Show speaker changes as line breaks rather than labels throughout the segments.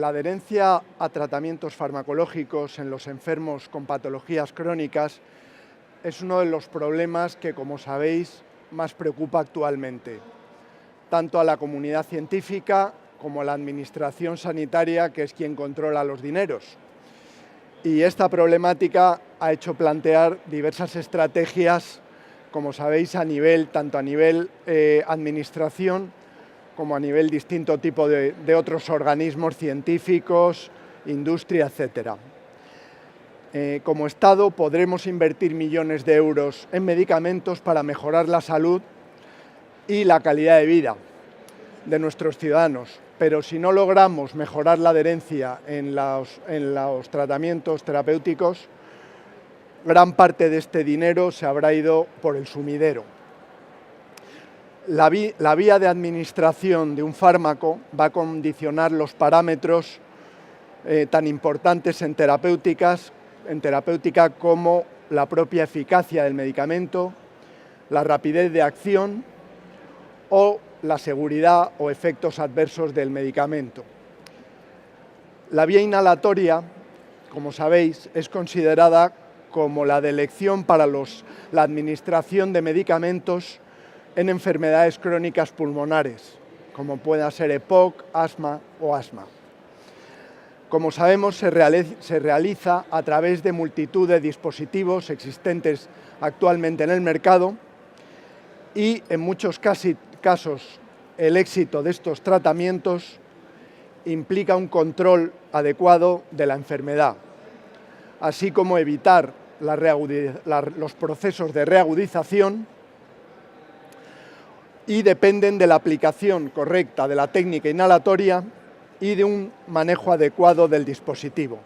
La adherencia a tratamientos farmacológicos en los enfermos con patologías crónicas es uno de los problemas que, como sabéis, más preocupa actualmente, tanto a la comunidad científica como a la administración sanitaria, que es quien controla los dineros. Y esta problemática ha hecho plantear diversas estrategias, como sabéis, tanto a nivel administración como a nivel distinto tipo de otros organismos científicos, industria, etc. Como Estado podremos invertir millones de euros en medicamentos para mejorar la salud y la calidad de vida de nuestros ciudadanos, pero si no logramos mejorar la adherencia en los tratamientos terapéuticos, gran parte de este dinero se habrá ido por el sumidero. La vía de administración de un fármaco va a condicionar los parámetros tan importantes en terapéutica como la propia eficacia del medicamento, la rapidez de acción o la seguridad o efectos adversos del medicamento. La vía inhalatoria, como sabéis, es considerada como la de elección para la administración de medicamentos en enfermedades crónicas pulmonares, como pueda ser EPOC, asma o asma. Como sabemos, se realiza a través de multitud de dispositivos existentes actualmente en el mercado y en muchos casos el éxito de estos tratamientos implica un control adecuado de la enfermedad, así como evitar los procesos de reagudización, y dependen de la aplicación correcta de la técnica inhalatoria y de un manejo adecuado del dispositivo.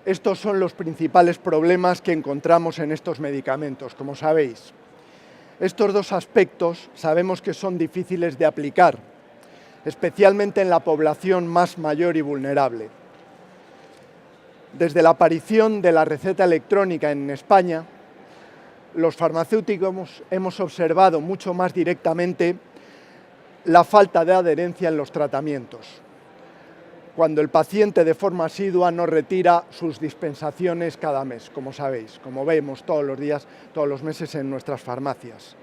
Estos son los principales problemas que encontramos en estos medicamentos, como sabéis. Estos dos aspectos sabemos que son difíciles de aplicar, especialmente en la población más mayor y vulnerable. Desde la aparición de la receta electrónica en España, los farmacéuticos hemos observado mucho más directamente la falta de adherencia en los tratamientos, cuando el paciente de forma asidua no retira sus dispensaciones cada mes, como sabéis, como vemos todos los días, todos los meses en nuestras farmacias.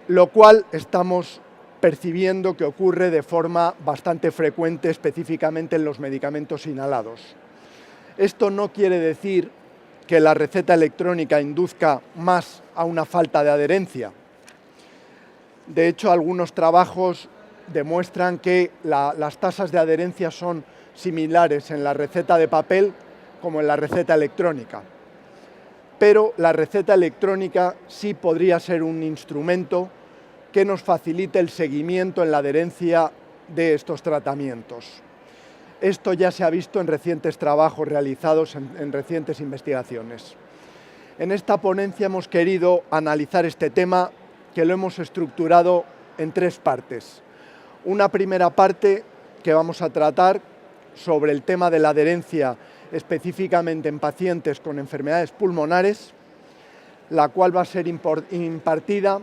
Lo cual estamos percibiendo que ocurre de forma bastante frecuente, específicamente en los medicamentos inhalados. Esto no quiere decir que la receta electrónica induzca más a una falta de adherencia. De hecho, algunos trabajos demuestran que las tasas de adherencia son similares en la receta de papel como en la receta electrónica. Pero la receta electrónica sí podría ser un instrumento que nos facilite el seguimiento en la adherencia de estos tratamientos. Esto ya se ha visto en recientes trabajos realizados en recientes investigaciones. En esta ponencia hemos querido analizar este tema, que lo hemos estructurado en tres partes. Una primera parte que vamos a tratar sobre el tema de la adherencia específicamente en pacientes con enfermedades pulmonares, la cual va a ser impartida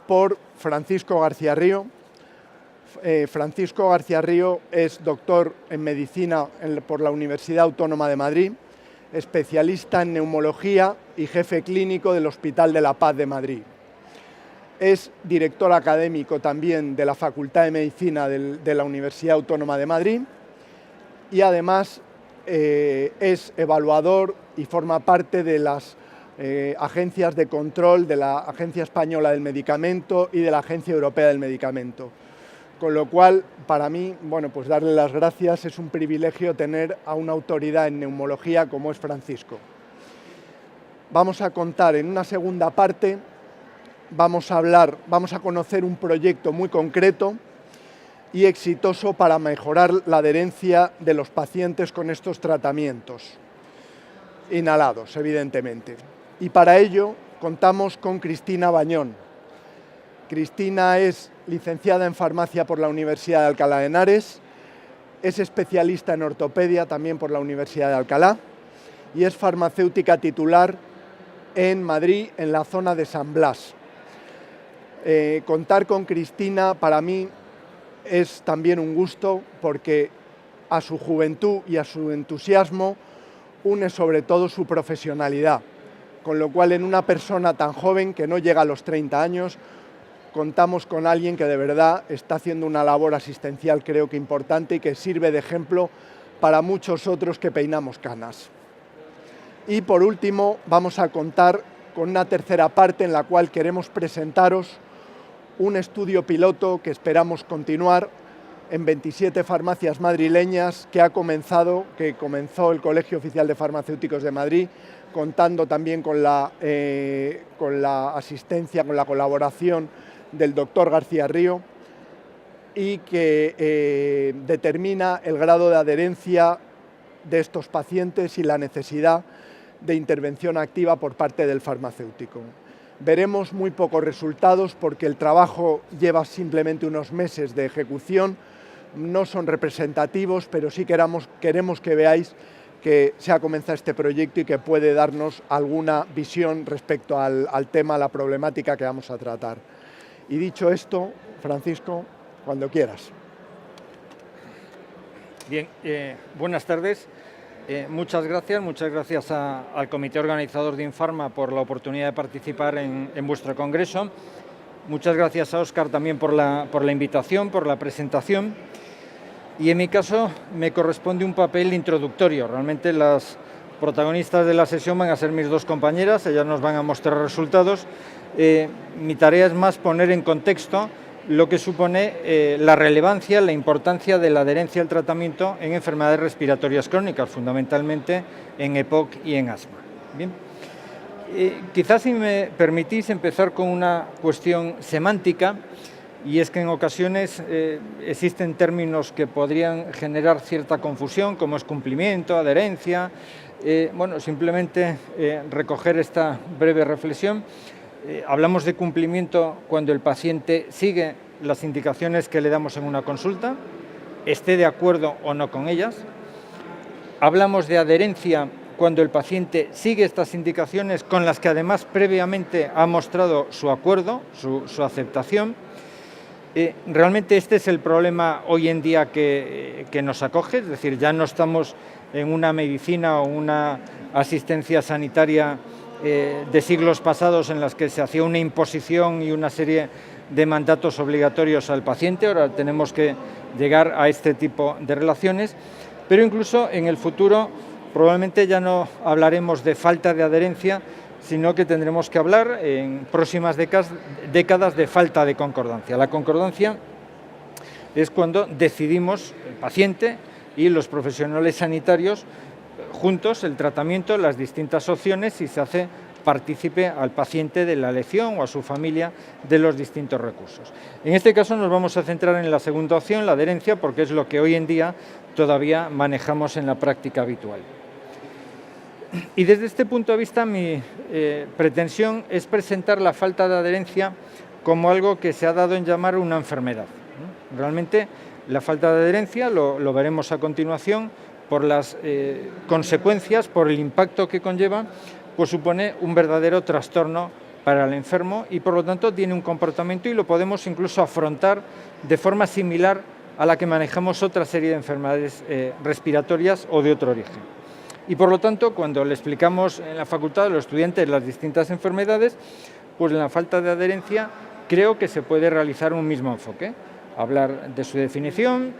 por Francisco García Río. Francisco García Río es doctor en medicina por la Universidad Autónoma de Madrid, especialista en neumología y jefe clínico del Hospital de la Paz de Madrid. Es director académico también de la Facultad de Medicina de la Universidad Autónoma de Madrid y además es evaluador y forma parte de las agencias de control de la Agencia Española del Medicamento y de la Agencia Europea del Medicamento. Con lo cual, para mí, pues darle las gracias, es un privilegio tener a una autoridad en neumología como es Francisco. Vamos a contar en una segunda parte, vamos a conocer un proyecto muy concreto y exitoso para mejorar la adherencia de los pacientes con estos tratamientos, inhalados, evidentemente. Y para ello contamos con Cristina Bañón. Cristina es licenciada en farmacia por la Universidad de Alcalá de Henares, es especialista en ortopedia también por la Universidad de Alcalá y es farmacéutica titular en Madrid, en la zona de San Blas. Contar con Cristina para mí es también un gusto porque a su juventud y a su entusiasmo une sobre todo su profesionalidad, con lo cual en una persona tan joven que no llega a los 30 años, contamos con alguien que de verdad está haciendo una labor asistencial creo que importante y que sirve de ejemplo para muchos otros que peinamos canas. Y por último vamos a contar con una tercera parte en la cual queremos presentaros un estudio piloto que esperamos continuar en 27 farmacias madrileñas que comenzó el Colegio Oficial de Farmacéuticos de Madrid, contando también con la asistencia, con la colaboración del doctor García Río, y que determina el grado de adherencia de estos pacientes y la necesidad de intervención activa por parte del farmacéutico. Veremos muy pocos resultados porque el trabajo lleva simplemente unos meses de ejecución, no son representativos, pero sí queremos que veáis que se ha comenzado este proyecto y que puede darnos alguna visión respecto al tema, a la problemática que vamos a tratar. Y dicho esto, Francisco, cuando quieras.
Bien, buenas tardes. Muchas gracias al comité organizador de Infarma por la oportunidad de participar en vuestro congreso. Muchas gracias a Óscar también por la invitación, por la presentación. Y en mi caso me corresponde un papel introductorio. Realmente las protagonistas de la sesión van a ser mis dos compañeras, ellas nos van a mostrar resultados. Mi tarea es más poner en contexto lo que supone la relevancia, la importancia de la adherencia al tratamiento en enfermedades respiratorias crónicas, fundamentalmente en EPOC y en asma. Bien. Quizás, si me permitís, empezar con una cuestión semántica, y es que en ocasiones existen términos que podrían generar cierta confusión, como es cumplimiento, adherencia. Bueno, simplemente recoger esta breve reflexión. Hablamos de cumplimiento cuando el paciente sigue las indicaciones que le damos en una consulta, esté de acuerdo o no con ellas. Hablamos de adherencia cuando el paciente sigue estas indicaciones con las que además previamente ha mostrado su acuerdo, su aceptación. Realmente este es el problema hoy en día que nos acoge, es decir, ya no estamos en una medicina o una asistencia sanitaria de siglos pasados en las que se hacía una imposición y una serie de mandatos obligatorios al paciente. Ahora tenemos que llegar a este tipo de relaciones, pero incluso en el futuro probablemente ya no hablaremos de falta de adherencia, sino que tendremos que hablar en próximas décadas de falta de concordancia. La concordancia es cuando decidimos, el paciente y los profesionales sanitarios, juntos el tratamiento, las distintas opciones, y se hace partícipe al paciente de la elección o a su familia de los distintos recursos. En este caso nos vamos a centrar en la segunda opción, la adherencia, porque es lo que hoy en día todavía manejamos en la práctica habitual. Y desde este punto de vista mi pretensión es presentar la falta de adherencia como algo que se ha dado en llamar una enfermedad. Realmente la falta de adherencia, lo veremos a continuación, por las consecuencias, por el impacto que conlleva, pues supone un verdadero trastorno para el enfermo y por lo tanto tiene un comportamiento, y lo podemos incluso afrontar de forma similar a la que manejamos otra serie de enfermedades respiratorias o de otro origen. Y por lo tanto, cuando le explicamos en la facultad a los estudiantes las distintas enfermedades, pues en la falta de adherencia creo que se puede realizar un mismo enfoque, hablar de su definición,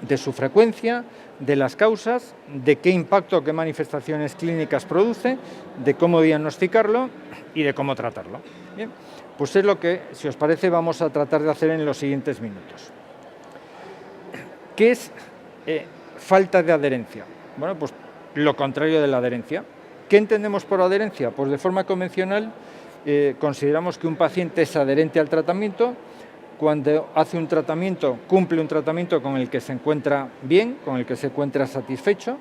de su frecuencia, de las causas, de qué impacto, qué manifestaciones clínicas produce, de cómo diagnosticarlo y de cómo tratarlo. Bien, pues es lo que, si os parece, vamos a tratar de hacer en los siguientes minutos. ¿Qué es falta de adherencia? Bueno, pues lo contrario de la adherencia. ¿Qué entendemos por adherencia? Pues de forma convencional consideramos que un paciente es adherente al tratamiento cuando hace un tratamiento, cumple un tratamiento con el que se encuentra bien, con el que se encuentra satisfecho.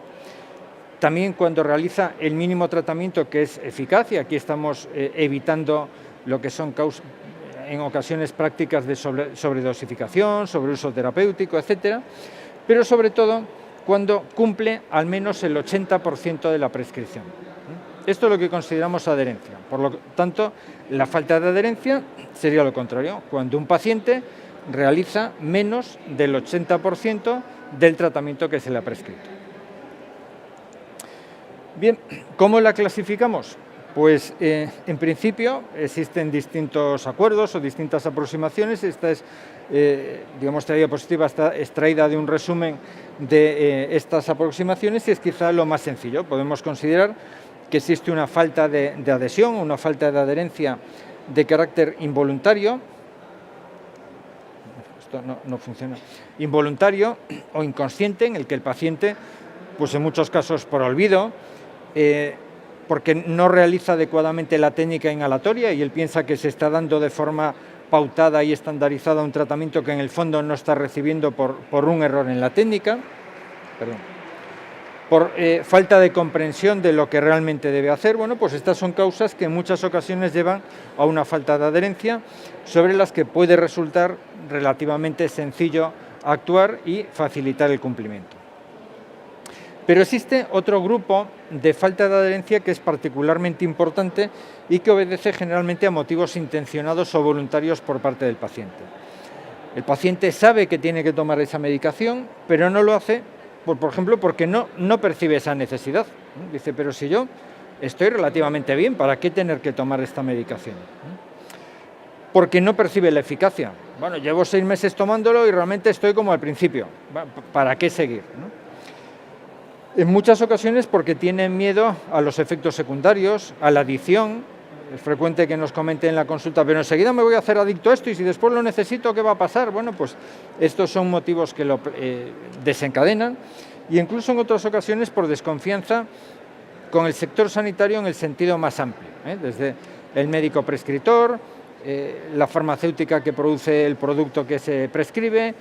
También cuando realiza el mínimo tratamiento que es eficaz, y aquí estamos evitando lo que son en ocasiones prácticas de sobredosificación, sobreuso terapéutico, etcétera, pero sobre todo cuando cumple al menos el 80% de la prescripción. Esto es lo que consideramos adherencia. Por lo tanto, la falta de adherencia sería lo contrario, cuando un paciente realiza menos del 80% del tratamiento que se le ha prescrito. Bien, ¿cómo la clasificamos? Pues en principio existen distintos acuerdos o distintas aproximaciones. Esta es, digamos, esta diapositiva está extraída de un resumen de estas aproximaciones y es quizá lo más sencillo. Podemos considerar que existe una falta de adhesión, una falta de adherencia de carácter involuntario. Esto no funciona. Involuntario o inconsciente, en el que el paciente, pues en muchos casos por olvido, porque no realiza adecuadamente la técnica inhalatoria y él piensa que se está dando de forma pautada y estandarizada un tratamiento que en el fondo no está recibiendo por un error en la técnica, por falta de comprensión de lo que realmente debe hacer. Bueno, pues estas son causas que en muchas ocasiones llevan a una falta de adherencia, sobre las que puede resultar relativamente sencillo actuar y facilitar el cumplimiento. Pero existe otro grupo de falta de adherencia que es particularmente importante y que obedece generalmente a motivos intencionados o voluntarios por parte del paciente. El paciente sabe que tiene que tomar esa medicación, pero no lo hace, por ejemplo, porque no percibe esa necesidad. Dice, pero si yo estoy relativamente bien, ¿para qué tener que tomar esta medicación? Porque no percibe la eficacia. Bueno, llevo 6 meses tomándolo y realmente estoy como al principio. ¿Para qué seguir? En muchas ocasiones porque tienen miedo a los efectos secundarios, a la adicción. Es frecuente que nos comenten en la consulta, pero enseguida me voy a hacer adicto a esto y si después lo necesito, ¿qué va a pasar? Bueno, pues estos son motivos que lo desencadenan y incluso en otras ocasiones por desconfianza con el sector sanitario en el sentido más amplio, desde el médico prescriptor, la farmacéutica que produce el producto que se prescribe,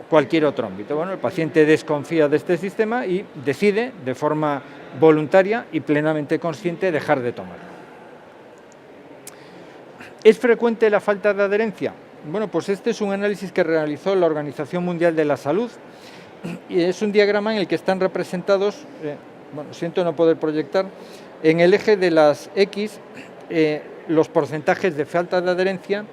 cualquier otro ámbito. Bueno, el paciente desconfía de este sistema y decide de forma voluntaria y plenamente consciente dejar de tomar. ¿Es frecuente la falta de adherencia? Bueno, pues este es un análisis que realizó la Organización Mundial de la Salud y es un diagrama en el que están representados, siento no poder proyectar, en el eje de las X los porcentajes de falta de adherencia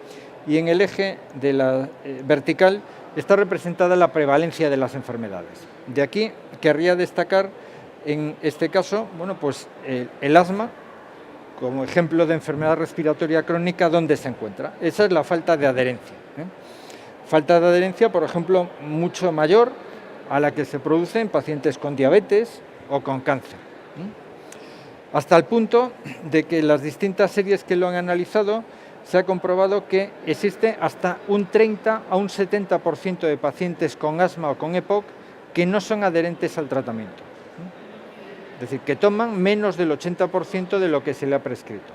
y en el eje de la vertical está representada la prevalencia de las enfermedades. De aquí querría destacar en este caso, bueno, pues el asma como ejemplo de enfermedad respiratoria crónica, ¿dónde se encuentra? Esa es la falta de adherencia. Falta de adherencia, por ejemplo, mucho mayor a la que se produce en pacientes con diabetes o con cáncer. Hasta el punto de que las distintas series que lo han analizado se ha comprobado que existe hasta un 30 a un 70% de pacientes con asma o con EPOC que no son adherentes al tratamiento. Es decir, que toman menos del 80% de lo que se le ha prescrito.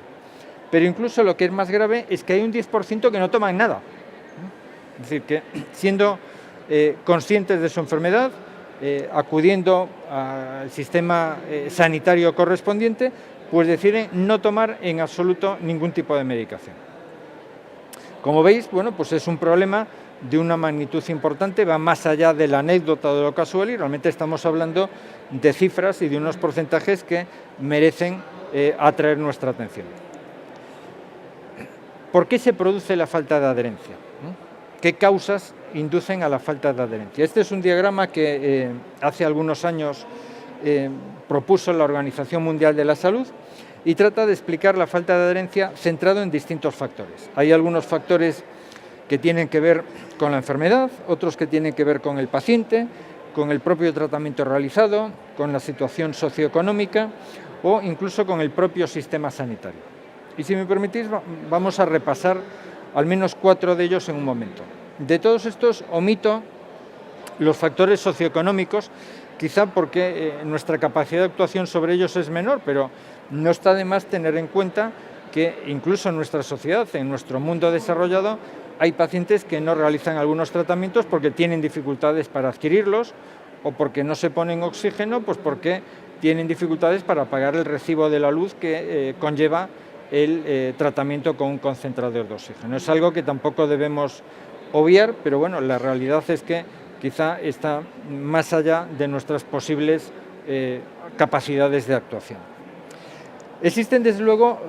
Pero incluso lo que es más grave es que hay un 10% que no toman nada. Es decir, que siendo conscientes de su enfermedad, acudiendo al sistema sanitario correspondiente, pues deciden no tomar en absoluto ningún tipo de medicación. Como veis, bueno, pues es un problema de una magnitud importante, va más allá de la anécdota o de lo casual y realmente estamos hablando de cifras y de unos porcentajes que merecen atraer nuestra atención. ¿Por qué se produce la falta de adherencia? ¿Qué causas inducen a la falta de adherencia? Este es un diagrama que hace algunos años propuso la Organización Mundial de la Salud y trata de explicar la falta de adherencia centrado en distintos factores. Hay algunos factores que tienen que ver con la enfermedad, otros que tienen que ver con el paciente, con el propio tratamiento realizado, con la situación socioeconómica o incluso con el propio sistema sanitario. Y si me permitís, vamos a repasar al menos 4 de ellos en un momento. De todos estos omito los factores socioeconómicos, quizá porque nuestra capacidad de actuación sobre ellos es menor, pero no está de más tener en cuenta que incluso en nuestra sociedad, en nuestro mundo desarrollado, hay pacientes que no realizan algunos tratamientos porque tienen dificultades para adquirirlos o porque no se ponen oxígeno, pues porque tienen dificultades para pagar el recibo de la luz que conlleva el tratamiento con un concentrador de oxígeno. Es algo que tampoco debemos obviar, pero bueno, la realidad es que quizá está más allá de nuestras posibles capacidades de actuación. Existen, desde luego,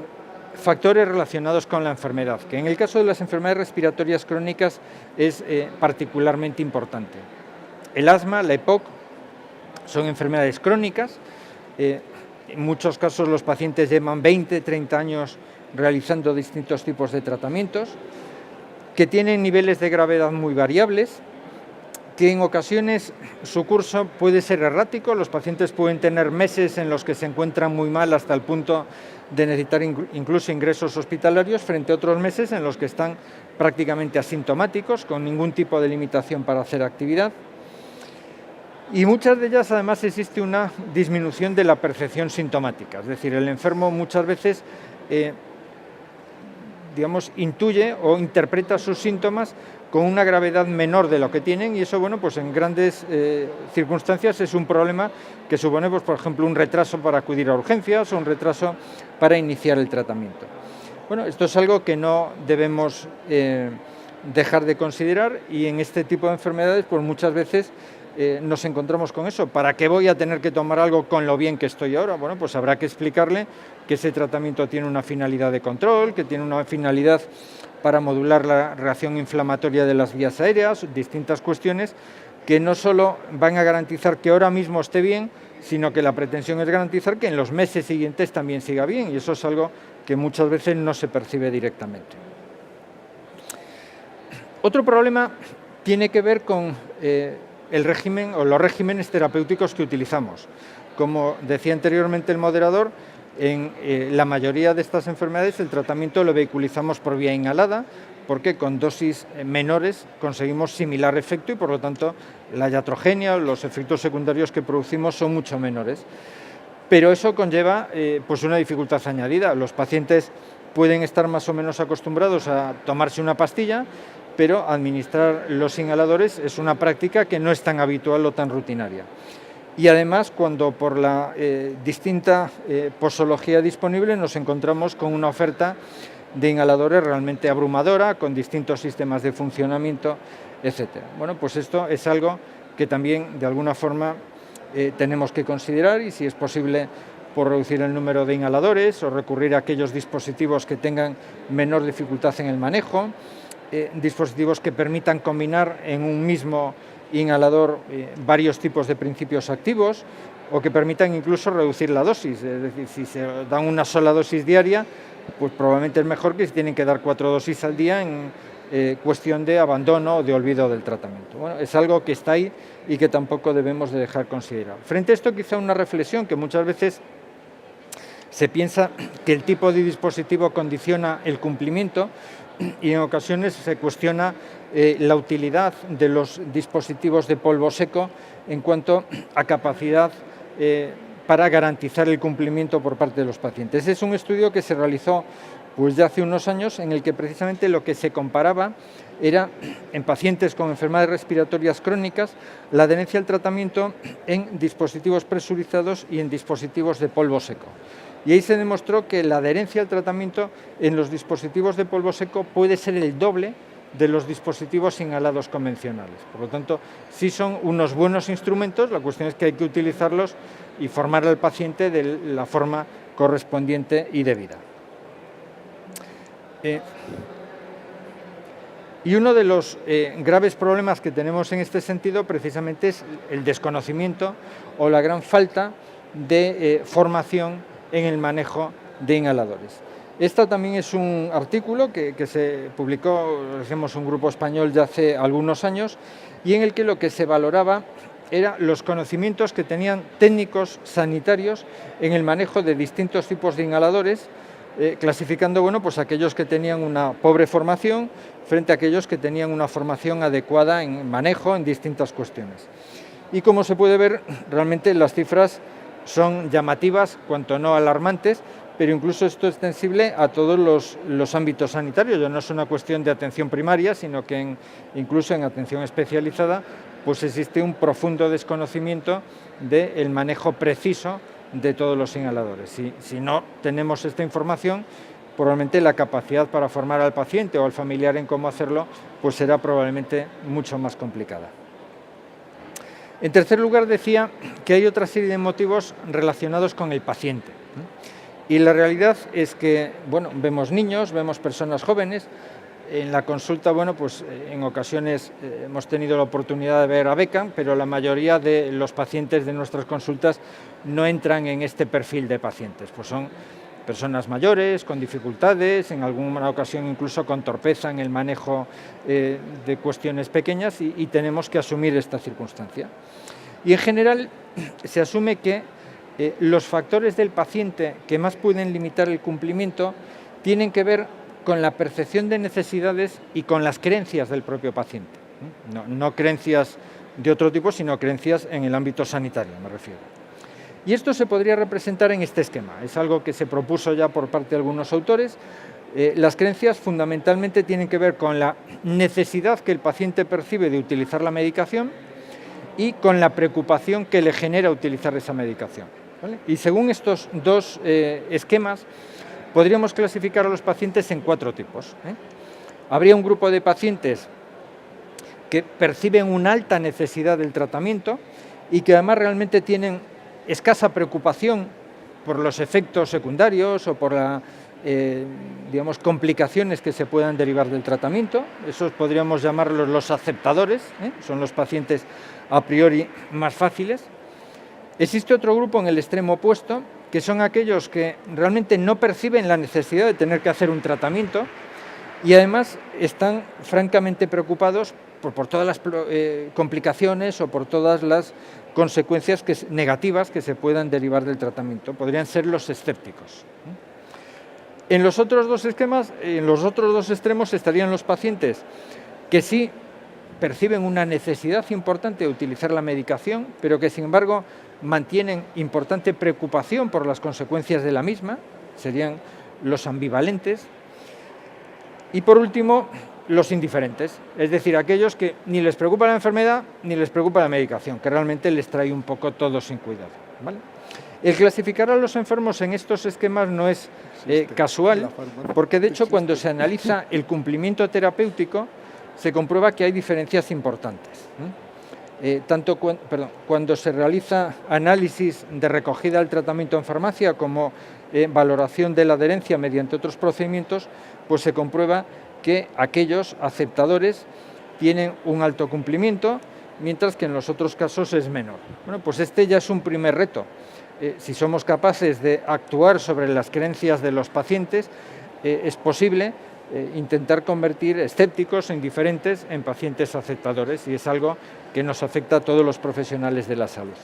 factores relacionados con la enfermedad, que en el caso de las enfermedades respiratorias crónicas es particularmente importante. El asma, la EPOC, son enfermedades crónicas. En muchos casos los pacientes llevan 20, 30 años realizando distintos tipos de tratamientos, que tienen niveles de gravedad muy variables, que en ocasiones su curso puede ser errático. Los pacientes pueden tener meses en los que se encuentran muy mal hasta el punto de necesitar incluso ingresos hospitalarios, frente a otros meses en los que están prácticamente asintomáticos, con ningún tipo de limitación para hacer actividad. Y muchas de ellas además existe una disminución de la percepción sintomática, es decir, el enfermo muchas veces intuye o interpreta sus síntomas con una gravedad menor de lo que tienen, y eso, bueno, pues en grandes circunstancias es un problema que supone, pues, por ejemplo, un retraso para acudir a urgencias o un retraso para iniciar el tratamiento. Bueno, esto es algo que no debemos dejar de considerar, y en este tipo de enfermedades, pues muchas veces nos encontramos con eso. ¿Para qué voy a tener que tomar algo con lo bien que estoy ahora? Bueno, pues habrá que explicarle que ese tratamiento tiene una finalidad de control, que tiene una finalidad para modular la reacción inflamatoria de las vías aéreas, distintas cuestiones que no solo van a garantizar que ahora mismo esté bien, sino que la pretensión es garantizar que en los meses siguientes también siga bien, y eso es algo que muchas veces no se percibe directamente. Otro problema tiene que ver con el régimen o los regímenes terapéuticos que utilizamos. Como decía anteriormente el moderador, en la mayoría de estas enfermedades el tratamiento lo vehiculizamos por vía inhalada, porque con dosis menores conseguimos similar efecto y por lo tanto la iatrogenia o los efectos secundarios que producimos son mucho menores. Pero eso conlleva pues una dificultad añadida. Los pacientes pueden estar más o menos acostumbrados a tomarse una pastilla, pero administrar los inhaladores es una práctica que no es tan habitual o tan rutinaria. Y además, cuando por la distinta posología disponible nos encontramos con una oferta de inhaladores realmente abrumadora, con distintos sistemas de funcionamiento, etc. Bueno, pues esto es algo que también de alguna forma tenemos que considerar, y si es posible, por reducir el número de inhaladores o recurrir a aquellos dispositivos que tengan menor dificultad en el manejo, dispositivos que permitan combinar en un mismo inhalador varios tipos de principios activos, o que permitan incluso reducir la dosis. Es decir, si se dan una sola dosis diaria, pues probablemente es mejor que si tienen que dar 4 dosis al día en cuestión de abandono o de olvido del tratamiento. Bueno, es algo que está ahí y que tampoco debemos de dejar considerar. Frente a esto, quizá una reflexión: que muchas veces se piensa que el tipo de dispositivo condiciona el cumplimiento, y en ocasiones se cuestiona la utilidad de los dispositivos de polvo seco en cuanto a capacidad para garantizar el cumplimiento por parte de los pacientes. Es un estudio que se realizó pues ya hace unos años, en el que precisamente lo que se comparaba era, en pacientes con enfermedades respiratorias crónicas, la adherencia al tratamiento en dispositivos presurizados y en dispositivos de polvo seco. Y ahí se demostró que la adherencia al tratamiento en los dispositivos de polvo seco puede ser el doble de los dispositivos inhalados convencionales. Por lo tanto, sí son unos buenos instrumentos, la cuestión es que hay que utilizarlos y formar al paciente de la forma correspondiente y debida. Y uno de los graves problemas que tenemos en este sentido precisamente es el desconocimiento o la gran falta de formación en el manejo de inhaladores. Este también es un artículo que se publicó, hacemos un grupo español ya hace algunos años, y en el que lo que se valoraba eran los conocimientos que tenían técnicos sanitarios en el manejo de distintos tipos de inhaladores, clasificando pues aquellos que tenían una pobre formación frente a aquellos que tenían una formación adecuada en manejo en distintas cuestiones. Y como se puede ver, realmente las cifras son llamativas, cuanto no alarmantes, pero incluso esto es extensible a todos los ámbitos sanitarios. Ya no es una cuestión de atención primaria, sino que incluso en atención especializada pues existe un profundo desconocimiento del manejo preciso de todos los inhaladores. Si no tenemos esta información, probablemente la capacidad para formar al paciente o al familiar en cómo hacerlo pues será probablemente mucho más complicada. En tercer lugar, decía que hay otra serie de motivos relacionados con el paciente. Y la realidad es que, bueno, vemos niños, vemos personas jóvenes. En la consulta, bueno, pues en ocasiones hemos tenido la oportunidad de ver a Beckham, pero la mayoría de los pacientes de nuestras consultas no entran en este perfil de pacientes. Pues son personas mayores, con dificultades, en alguna ocasión incluso con torpeza en el manejo de cuestiones pequeñas y tenemos que asumir esta circunstancia. Y en general se asume que los factores del paciente que más pueden limitar el cumplimiento tienen que ver con la percepción de necesidades y con las creencias del propio paciente. No creencias de otro tipo, sino creencias en el ámbito sanitario, me refiero. Y esto se podría representar en este esquema. Es algo que se propuso ya por parte de algunos autores. Las creencias fundamentalmente tienen que ver con la necesidad que el paciente percibe de utilizar la medicación y con la preocupación que le genera utilizar esa medicación, ¿vale? Y según estos dos esquemas, podríamos clasificar a los pacientes en 4 tipos. Habría un grupo de pacientes que perciben una alta necesidad del tratamiento y que además realmente tienen escasa preocupación por los efectos secundarios o por las complicaciones que se puedan derivar del tratamiento. Esos podríamos llamarlos los aceptadores, son los pacientes a priori más fáciles. Existe otro grupo en el extremo opuesto, que son aquellos que realmente no perciben la necesidad de tener que hacer un tratamiento y además están francamente preocupados por todas las complicaciones o por todas las consecuencias negativas que se puedan derivar del tratamiento. Podrían ser los escépticos. En los otros dos esquemas, en los otros dos extremos estarían los pacientes que sí perciben una necesidad importante de utilizar la medicación, pero que sin embargo mantienen importante preocupación por las consecuencias de la misma, serían los ambivalentes. Y por último, los indiferentes, es decir, aquellos que ni les preocupa la enfermedad ni les preocupa la medicación, que realmente les trae un poco todo sin cuidado, ¿vale? El clasificar a los enfermos en estos esquemas no es casual, porque de hecho cuando se analiza el cumplimiento terapéutico se comprueba que hay diferencias importantes. Cuando se realiza análisis de recogida del tratamiento en farmacia como valoración de la adherencia mediante otros procedimientos, pues se comprueba que aquellos aceptadores tienen un alto cumplimiento, mientras que en los otros casos es menor. Bueno, pues este ya es un primer reto. Si somos capaces de actuar sobre las creencias de los pacientes, es posible intentar convertir escépticos e indiferentes en pacientes aceptadores, y es algo que nos afecta a todos los profesionales de la salud.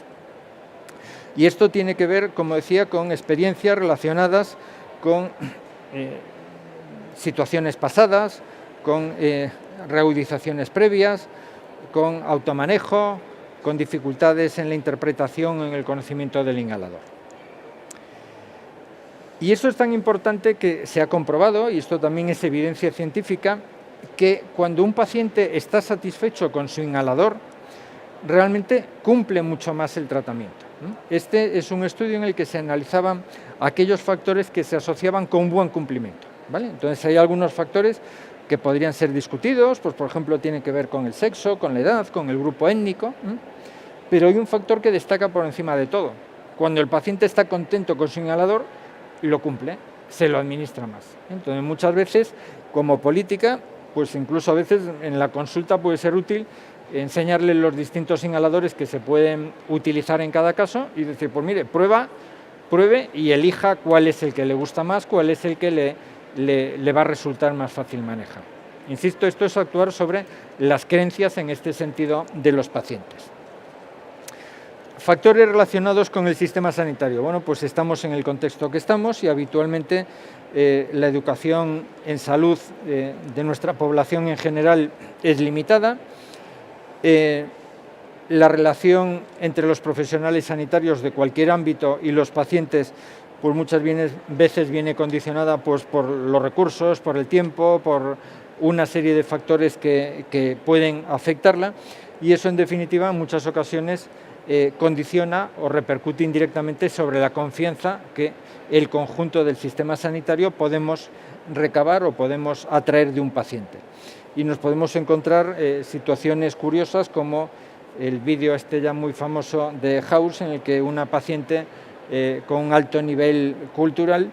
Y esto tiene que ver, como decía, con experiencias relacionadas con situaciones pasadas, con reaudizaciones previas, con automanejo, con dificultades en la interpretación o en el conocimiento del inhalador. Y eso es tan importante que se ha comprobado, y esto también es evidencia científica, que cuando un paciente está satisfecho con su inhalador, realmente cumple mucho más el tratamiento. Este es un estudio en el que se analizaban aquellos factores que se asociaban con un buen cumplimiento, ¿vale? Entonces hay algunos factores que podrían ser discutidos, pues por ejemplo tienen que ver con el sexo, con la edad, con el grupo étnico, pero hay un factor que destaca por encima de todo. Cuando el paciente está contento con su inhalador, lo cumple, se lo administra más. Entonces muchas veces, como política, pues incluso a veces en la consulta puede ser útil enseñarle los distintos inhaladores que se pueden utilizar en cada caso y decir, pues mire, pruebe y elija cuál es el que le gusta más, cuál es el que le va a resultar más fácil manejar. Insisto, esto es actuar sobre las creencias en este sentido de los pacientes. Factores relacionados con el sistema sanitario. Bueno, pues estamos en el contexto que estamos y habitualmente la educación en salud de nuestra población en general es limitada. La relación entre los profesionales sanitarios de cualquier ámbito y los pacientes pues muchas veces viene condicionada pues, por los recursos, por el tiempo, por una serie de factores que pueden afectarla, y eso en definitiva en muchas ocasiones condiciona o repercute indirectamente sobre la confianza que el conjunto del sistema sanitario podemos recabar o podemos atraer de un paciente. Y nos podemos encontrar situaciones curiosas como el vídeo este ya muy famoso de House, en el que una paciente con un alto nivel cultural,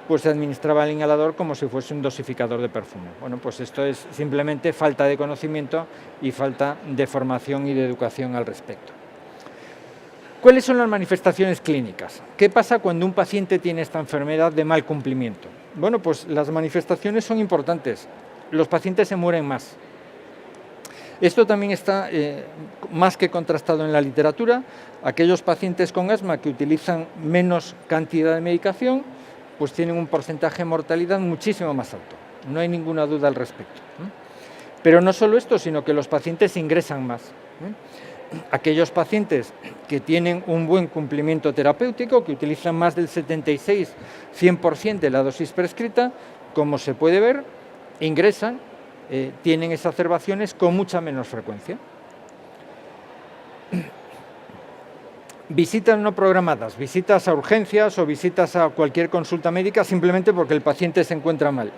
pues se administraba el inhalador como si fuese un dosificador de perfume. Bueno, pues esto es simplemente falta de conocimiento y falta de formación y de educación al respecto. ¿Cuáles son las manifestaciones clínicas? ¿Qué pasa cuando un paciente tiene esta enfermedad de mal cumplimiento? Bueno, pues las manifestaciones son importantes. Los pacientes se mueren más. Esto también está más que contrastado en la literatura. Aquellos pacientes con asma que utilizan menos cantidad de medicación, pues tienen un porcentaje de mortalidad muchísimo más alto. No hay ninguna duda al respecto. Pero no solo esto, sino que los pacientes ingresan más. Aquellos pacientes que tienen un buen cumplimiento terapéutico, que utilizan más del 76-100% de la dosis prescrita, como se puede ver, ingresan, tienen exacerbaciones con mucha menos frecuencia. Visitas no programadas, visitas a urgencias o visitas a cualquier consulta médica simplemente porque el paciente se encuentra mal.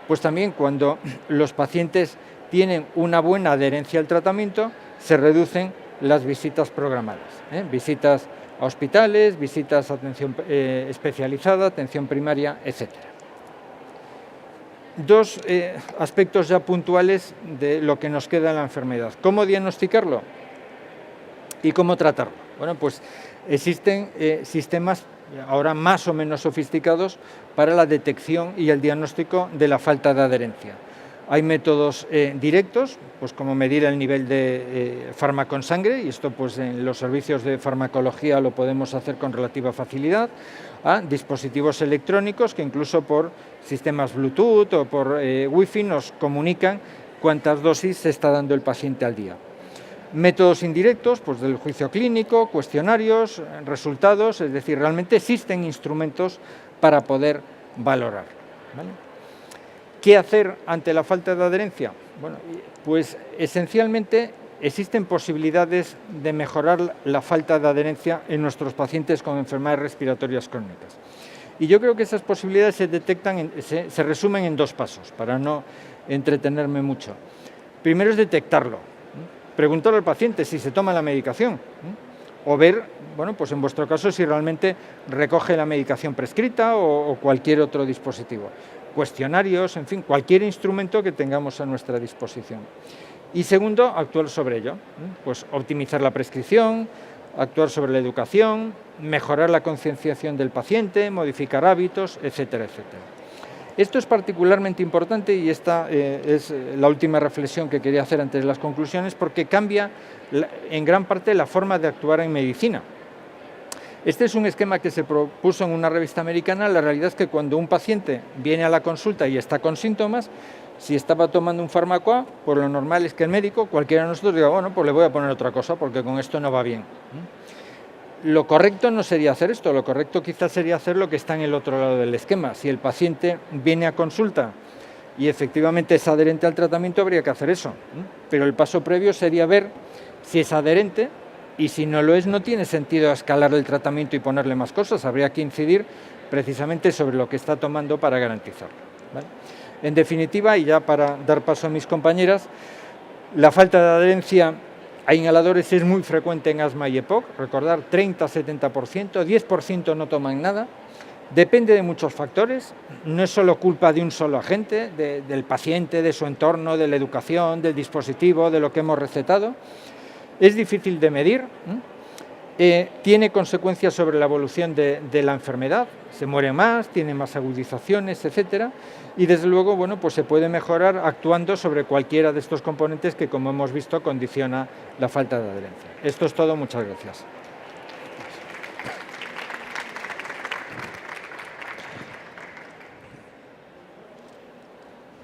Pues también cuando los pacientes tienen una buena adherencia al tratamiento, se reducen las visitas programadas. Visitas a hospitales, visitas a atención especializada, atención primaria, etc. Dos aspectos ya puntuales de lo que nos queda en la enfermedad. ¿Cómo diagnosticarlo y cómo tratarlo? Bueno, pues existen sistemas ahora más o menos sofisticados para la detección y el diagnóstico de la falta de adherencia. Hay métodos directos, pues como medir el nivel de fármaco en sangre, y esto pues en los servicios de farmacología lo podemos hacer con relativa facilidad, a dispositivos electrónicos que incluso por sistemas Bluetooth o por Wi-Fi nos comunican cuántas dosis se está dando el paciente al día. Métodos indirectos, pues del juicio clínico, cuestionarios, resultados, es decir, realmente existen instrumentos para poder valorar, ¿vale? ¿Qué hacer ante la falta de adherencia? Bueno, pues esencialmente existen posibilidades de mejorar la falta de adherencia en nuestros pacientes con enfermedades respiratorias crónicas. Y yo creo que esas posibilidades se resumen en dos pasos, para no entretenerme mucho. Primero es detectarlo, preguntar al paciente si se toma la medicación, o ver, bueno, pues en vuestro caso si realmente recoge la medicación prescrita o cualquier otro dispositivo. Cuestionarios, en fin, cualquier instrumento que tengamos a nuestra disposición. Y segundo, actuar sobre ello, pues optimizar la prescripción, actuar sobre la educación, mejorar la concienciación del paciente, modificar hábitos, etcétera, etcétera. Esto es particularmente importante y esta es la última reflexión que quería hacer antes de las conclusiones, porque cambia en gran parte la forma de actuar en medicina. Este es un esquema que se propuso en una revista americana. La realidad es que cuando un paciente viene a la consulta y está con síntomas, si estaba tomando un fármaco A, pues lo normal es que el médico, cualquiera de nosotros, diga, bueno, pues le voy a poner otra cosa porque con esto no va bien. Lo correcto no sería hacer esto, lo correcto quizás sería hacer lo que está en el otro lado del esquema. Si el paciente viene a consulta y efectivamente es adherente al tratamiento, habría que hacer eso. Pero el paso previo sería ver si es adherente, y si no lo es, no tiene sentido escalar el tratamiento y ponerle más cosas. Habría que incidir precisamente sobre lo que está tomando para garantizarlo, ¿vale? En definitiva, y ya para dar paso a mis compañeras, la falta de adherencia a inhaladores es muy frecuente en asma y EPOC. Recordar, 30-70%, 10% no toman nada. Depende de muchos factores. No es solo culpa de un solo agente, del paciente, de su entorno, de la educación, del dispositivo, de lo que hemos recetado. Es difícil de medir, tiene consecuencias sobre la evolución de la enfermedad, se muere más, tiene más agudizaciones, etcétera, y desde luego, bueno, pues se puede mejorar actuando sobre cualquiera de estos componentes que, como hemos visto, condiciona la falta de adherencia. Esto es todo, muchas gracias.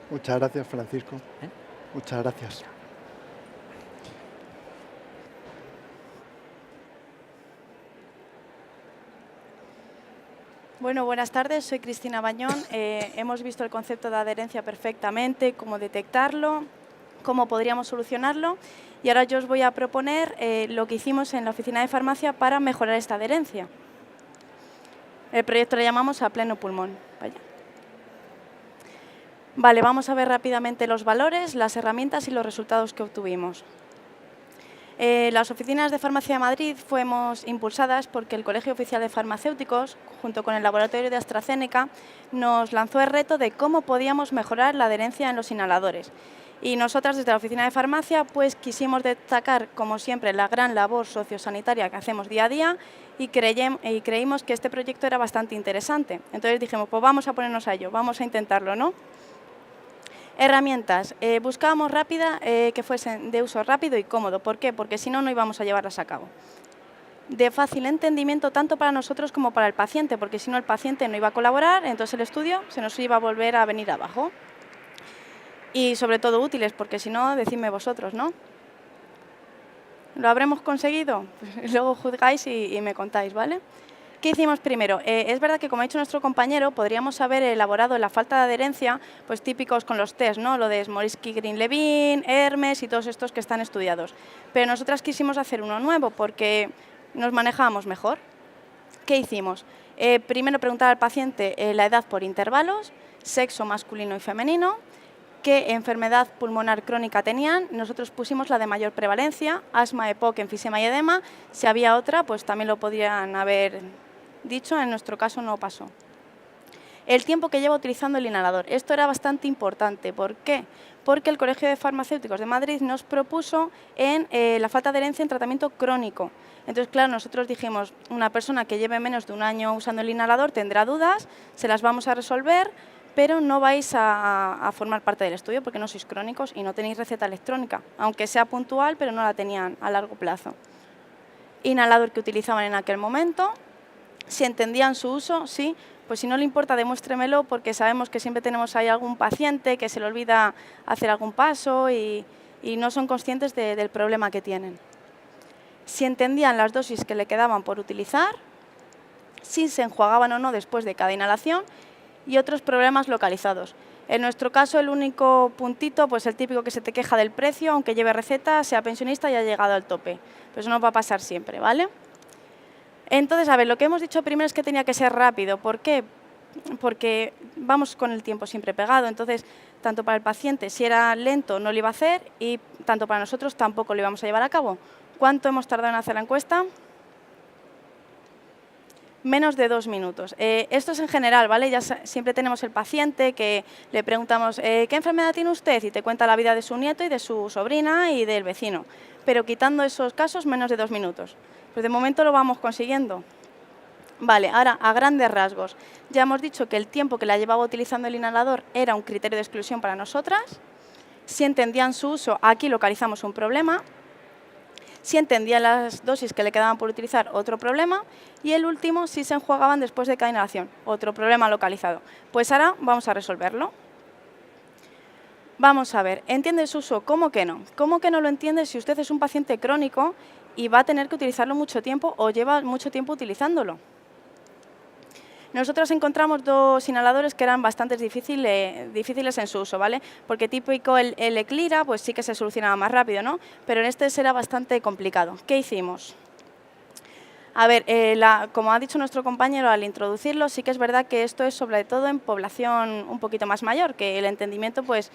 Muchas gracias, Francisco. Muchas gracias.
Bueno, buenas tardes, soy Cristina Bañón. Hemos visto el concepto de adherencia perfectamente, cómo detectarlo, cómo podríamos solucionarlo, y ahora yo os voy a proponer lo que hicimos en la oficina de farmacia para mejorar esta adherencia. El proyecto lo llamamos A Pleno Pulmón. Vaya. Vale, vamos a ver rápidamente los valores, las herramientas y los resultados que obtuvimos. Las oficinas de Farmacia de Madrid fuimos impulsadas porque el Colegio Oficial de Farmacéuticos, junto con el laboratorio de AstraZeneca, nos lanzó el reto de cómo podíamos mejorar la adherencia en los inhaladores. Y nosotras, desde la oficina de farmacia, pues quisimos destacar, como siempre, la gran labor sociosanitaria que hacemos día a día y creímos que este proyecto era bastante interesante. Entonces dijimos, pues vamos a ponernos a ello, vamos a intentarlo, ¿no? Herramientas. Buscábamos que fuesen de uso rápido y cómodo. ¿Por qué? Porque si no, no íbamos a llevarlas a cabo. De fácil entendimiento tanto para nosotros como para el paciente, porque si no el paciente no iba a colaborar, entonces el estudio se nos iba a volver a venir abajo. Y sobre todo útiles, porque si no, decidme vosotros, ¿no? ¿Lo habremos conseguido? Pues luego juzgáis y me contáis, ¿vale? ¿Qué hicimos primero? Es verdad que, como ha dicho nuestro compañero, podríamos haber elaborado la falta de adherencia, pues típicos con los test, ¿no? Lo de Smolensky-Green-Levin, Hermes y todos estos que están estudiados. Pero nosotras quisimos hacer uno nuevo porque nos manejábamos mejor. ¿Qué hicimos? Primero preguntar al paciente la edad por intervalos, sexo masculino y femenino, qué enfermedad pulmonar crónica tenían. Nosotros pusimos la de mayor prevalencia, asma, EPOC, enfisema y edema. Si había otra, pues también lo podrían haber dicho, en nuestro caso no pasó. El tiempo que lleva utilizando el inhalador. Esto era bastante importante. ¿Por qué? Porque el Colegio de Farmacéuticos de Madrid nos propuso la falta de adherencia en tratamiento crónico. Entonces, claro, nosotros dijimos, una persona que lleve menos de un año usando el inhalador tendrá dudas, se las vamos a resolver, pero no vais a formar parte del estudio porque no sois crónicos y no tenéis receta electrónica, aunque sea puntual, pero no la tenían a largo plazo. Inhalador que utilizaban en aquel momento. Si entendían su uso, sí, pues si no le importa, demuéstremelo, porque sabemos que siempre tenemos ahí algún paciente que se le olvida hacer algún paso y no son conscientes del problema que tienen. Si entendían las dosis que le quedaban por utilizar, si se enjuagaban o no después de cada inhalación y otros problemas localizados. En nuestro caso, el único puntito, pues el típico que se te queja del precio, aunque lleve receta, sea pensionista y haya llegado al tope. Pero eso no va a pasar siempre, ¿vale? Entonces, a ver, lo que hemos dicho primero es que tenía que ser rápido. ¿Por qué? Porque vamos con el tiempo siempre pegado. Entonces, tanto para el paciente, si era lento, no lo iba a hacer, y tanto para nosotros tampoco lo íbamos a llevar a cabo. ¿Cuánto hemos tardado en hacer la encuesta? Menos de 2 minutos. Esto es en general, ¿vale? Ya siempre tenemos el paciente que le preguntamos ¿qué enfermedad tiene usted? Y te cuenta la vida de su nieto y de su sobrina y del vecino. Pero quitando esos casos, menos de 2 minutos. Pues de momento lo vamos consiguiendo. Vale, ahora a grandes rasgos. Ya hemos dicho que el tiempo que la llevaba utilizando el inhalador era un criterio de exclusión para nosotras. Si entendían su uso, aquí localizamos un problema. Si entendían las dosis que le quedaban por utilizar, otro problema. Y el último, si se enjuagaban después de cada inhalación, otro problema localizado. Pues ahora vamos a resolverlo. Vamos a ver, ¿entiende su uso? ¿Cómo que no? ¿Cómo que no lo entiende si usted es un paciente crónico y va a tener que utilizarlo mucho tiempo o lleva mucho tiempo utilizándolo? Nosotros encontramos 2 inhaladores que eran bastante difíciles en su uso, ¿vale? Porque típico el Eclira, pues sí que se solucionaba más rápido, ¿no? Pero en este era bastante complicado. ¿Qué hicimos? A ver, como ha dicho nuestro compañero al introducirlo, sí que es verdad que esto es sobre todo en población un poquito más mayor, que el entendimiento pues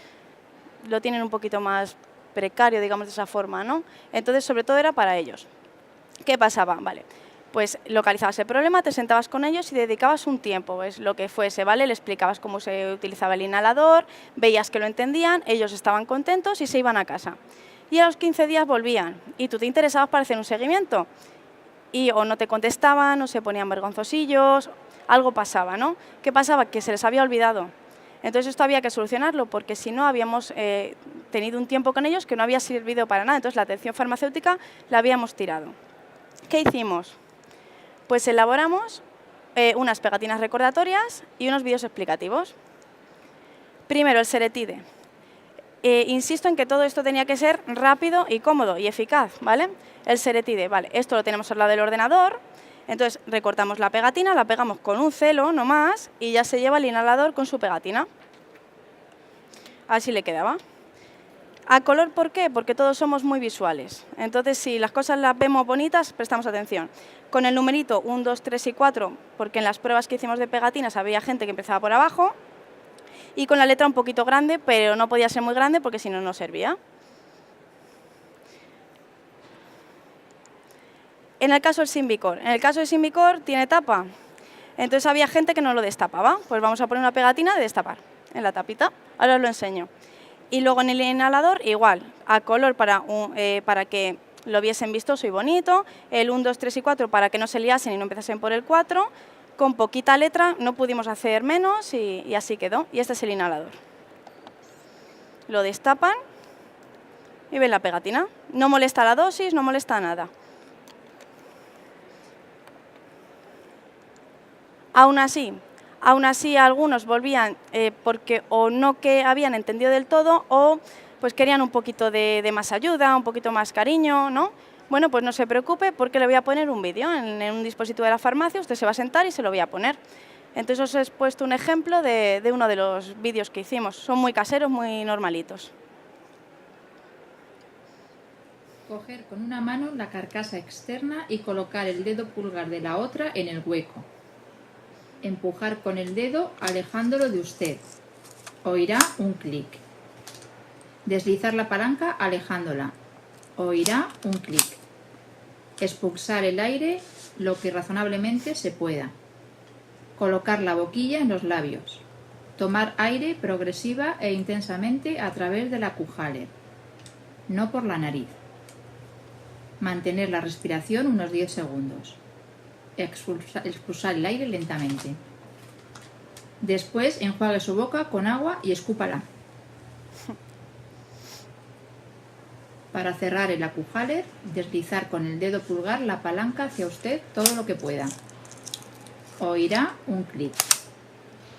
lo tienen un poquito más precario, digamos de esa forma, ¿no? Entonces, sobre todo era para ellos. ¿Qué pasaba? Vale. Pues localizabas el problema, te sentabas con ellos y dedicabas un tiempo, pues lo que fuese, ¿vale? Le explicabas cómo se utilizaba el inhalador, veías que lo entendían, ellos estaban contentos y se iban a casa. Y a los 15 días volvían y tú te interesabas para hacer un seguimiento. Y o no te contestaban, o se ponían vergonzosillos, algo pasaba, ¿no? ¿Qué pasaba? Que se les había olvidado. Entonces esto había que solucionarlo, porque si no habíamos tenido un tiempo con ellos que no había servido para nada. Entonces la atención farmacéutica la habíamos tirado. ¿Qué hicimos? Pues elaboramos unas pegatinas recordatorias y unos vídeos explicativos. Primero, el Seretide. Insisto en que todo esto tenía que ser rápido y cómodo y eficaz, ¿vale? El Seretide, vale, esto lo tenemos al lado del ordenador, entonces recortamos la pegatina, la pegamos con un celo, no más, y ya se lleva el inhalador con su pegatina. Así le quedaba. A color, ¿por qué? Porque todos somos muy visuales. Entonces, si las cosas las vemos bonitas, prestamos atención. Con el numerito 1, 2, 3 y 4, porque en las pruebas que hicimos de pegatinas había gente que empezaba por abajo, y con la letra un poquito grande, pero no podía ser muy grande porque si no, no servía. En el caso del Symbicort. En el caso del Symbicort tiene tapa. Entonces había gente que no lo destapaba. Pues vamos a poner una pegatina de destapar en la tapita. Ahora os lo enseño. Y luego en el inhalador igual, a color para que lo viesen vistoso y bonito. El 1, 2, 3 y 4 para que no se liasen y no empezasen por el 4. Con poquita letra, no pudimos hacer menos y así quedó. Y este es el inhalador. Lo destapan y ven la pegatina. No molesta la dosis, no molesta nada. Aún así algunos volvían porque o no que habían entendido del todo o pues querían un poquito de más ayuda, un poquito más cariño, ¿no? Bueno, pues no se preocupe porque le voy a poner un vídeo en un dispositivo de la farmacia, usted se va a sentar y se lo voy a poner. Entonces os he puesto un ejemplo de uno de los vídeos que hicimos. Son muy caseros, muy normalitos.
Coger con una mano la carcasa externa y colocar el dedo pulgar de la otra en el hueco. Empujar con el dedo alejándolo de usted. Oirá un clic. Deslizar la palanca alejándola. Oirá un clic. Expulsar el aire lo que razonablemente se pueda. Colocar la boquilla en los labios. Tomar aire progresiva e intensamente a través de la Kuhler, no por la nariz. Mantener la respiración unos 10 segundos. Expulsar el aire lentamente. Después enjuague su boca con agua y escúpala. Para cerrar el Kuhler, deslizar con el dedo pulgar la palanca hacia usted todo lo que pueda. Oirá un clic.